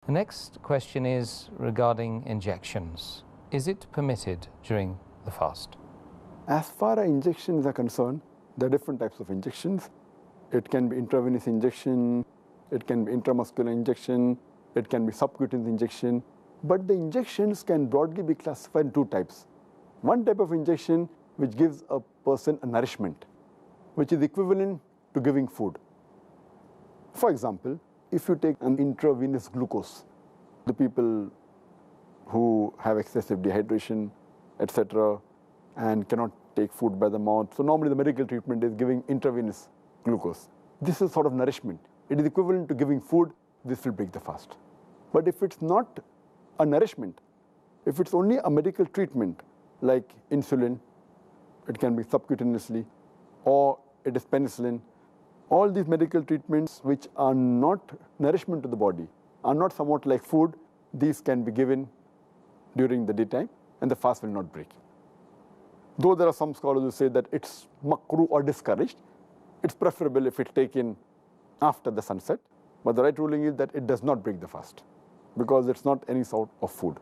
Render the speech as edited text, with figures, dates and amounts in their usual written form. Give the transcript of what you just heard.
The next question is regarding injections. Is it permitted during the fast? As far as injections are concerned, there are different types of injections. It can be intravenous injection, it can be intramuscular injection, it can be subcutaneous injection. But the injections can broadly be classified in two types. One type of injection which gives a person a nourishment, which is equivalent to giving food. For example, if you take an intravenous glucose, the people who have excessive dehydration, etc., and cannot take food by the mouth. So normally the medical treatment is giving intravenous glucose. This is sort of nourishment. It is equivalent to giving food. This will break the fast. But if it's not a nourishment, if it's only a medical treatment like insulin, it can be subcutaneously, or it is penicillin, all these medical treatments which are not nourishment to the body, are not somewhat like food, these can be given during the daytime and the fast will not break. Though there are some scholars who say that it's makruh or discouraged, it's preferable if it's taken after the sunset. But the right ruling is that it does not break the fast because it's not any sort of food.